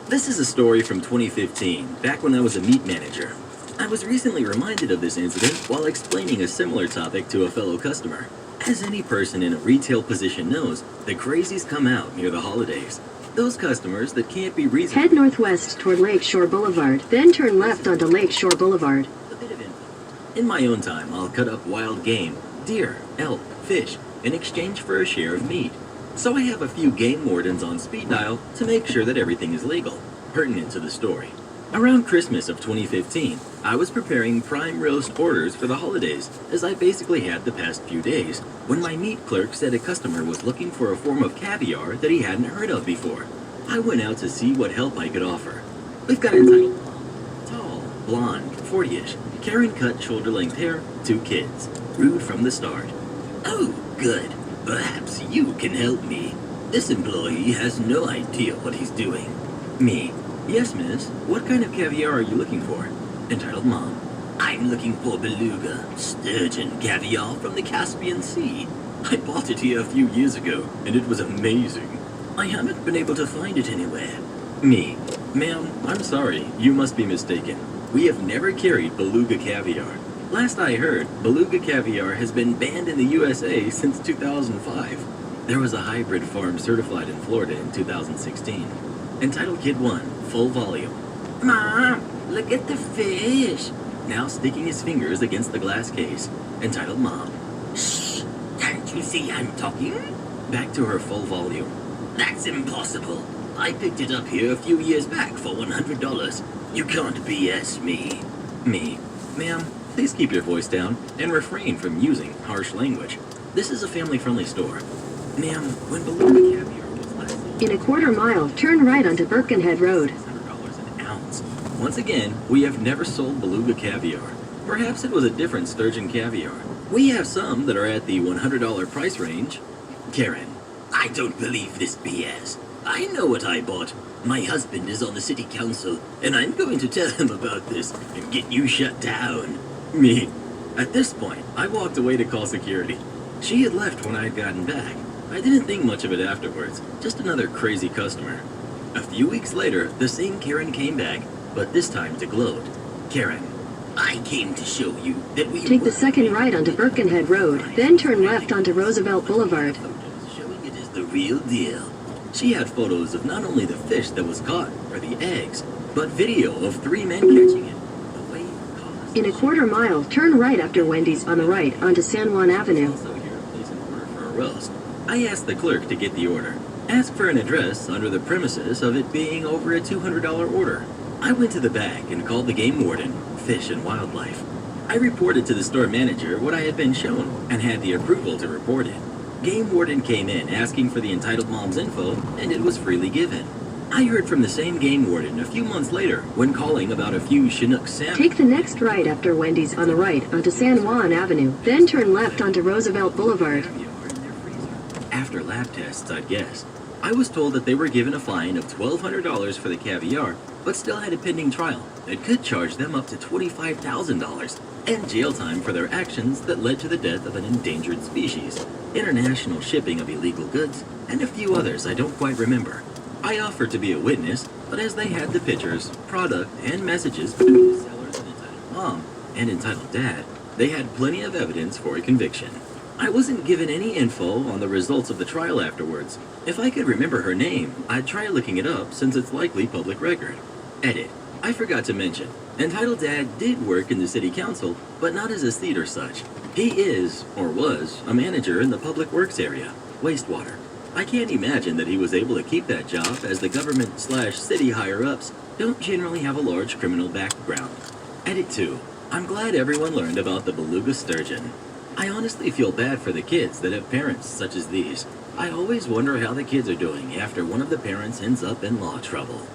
This is a story from 2015, back when I was a meat manager. I was recently reminded of this incident while explaining a similar topic to a fellow customer. As any person in a retail position knows, the crazies come out near the holidays. Those customers that can't be reasoned. Head northwest toward Lakeshore Boulevard, then turn left onto Lakeshore Boulevard. A bit of info. In my own time, I'll cut up wild game, deer, elk, fish, in exchange for a share of meat. So I have a few game wardens on speed dial to make sure that everything is legal. Pertinent to the story. Around Christmas of 2015, I was preparing prime roast orders for the holidays, as I basically had the past few days, when my meat clerk said a customer was looking for a form of caviar that he hadn't heard of before. I went out to see what help I could offer. We've got entitled tall, blonde, 40-ish, Karen-cut shoulder-length hair, 2 kids. Rude from the start. Oh, good. Perhaps you can help me. This employee has no idea what he's doing. Me. Yes, miss. What kind of caviar are you looking for? Entitled Mom. I'm looking for beluga, sturgeon caviar from the Caspian Sea. I bought it here a few years ago, and it was amazing. I haven't been able to find it anywhere. Me. Ma'am, I'm sorry. You must be mistaken. We have never carried beluga caviar. Last I heard, beluga caviar has been banned in the USA since 2005. There was a hybrid farm certified in Florida in 2016. Entitled Kid 1, full volume. Mom, look at the fish. Now sticking his fingers against the glass case. Entitled Mom. Shh, can't you see I'm talking? Back to her full volume. That's impossible. I picked it up here a few years back for $100. You can't BS me. Me. Ma'am, please keep your voice down and refrain from using harsh language. This is a family-friendly store. Ma'am, when beluga caviar was last sold... In a quarter mile, turn right onto Birkenhead Road. $600 an ounce. Once again, we have never sold beluga caviar. Perhaps it was a different sturgeon caviar. We have some that are at the $100 price range. Karen, I don't believe this BS. I know what I bought. My husband is on the city council, and I'm going to tell him about this and get you shut down. Me. At this point, I walked away to call security. She had left when I had gotten back. I didn't think much of it afterwards, just another crazy customer. A few weeks later, the same Karen came back, but this time to gloat. Karen, I came to show you that we... Take the second right onto Birkenhead Road, then turn left onto Roosevelt Boulevard. Showing it is the real deal. She had photos of not only the fish that was caught, or the eggs, but video of 3 men catching it. The way it cost... In a quarter mile, turn right after Wendy's on the right onto San Juan Avenue. Also here to place an order for a roast. I asked the clerk to get the order. Ask for an address under the premises of it being over a $200 order. I went to the back and called the game warden, Fish and Wildlife. I reported to the store manager what I had been shown and had the approval to report it. Game warden came in asking for the entitled mom's info, and it was freely given. I heard from the same game warden a few months later when calling about a few Chinook salmon. Take the next right after Wendy's on the right onto San Juan Avenue, then turn left onto Roosevelt Boulevard. After lab tests, I'd guess. I was told that they were given a fine of $1,200 for the caviar, but still had a pending trial that could charge them up to $25,000 and jail time for their actions that led to the death of an endangered species, international shipping of illegal goods, and a few others I don't quite remember. I offered to be a witness, but as they had the pictures, product, and messages between the sellers and entitled mom and entitled dad, they had plenty of evidence for a conviction. I wasn't given any info on the results of the trial afterwards. If I could remember her name, I'd try looking it up since it's likely public record. Edit. I forgot to mention, entitled dad did work in the city council, but not as a seat or such. He is, or was, a manager in the public works area, wastewater. I can't imagine that he was able to keep that job as the government/city higher-ups don't generally have a large criminal background. Edit 2. I'm glad everyone learned about the beluga sturgeon. I honestly feel bad for the kids that have parents such as these. I always wonder how the kids are doing after one of the parents ends up in law trouble.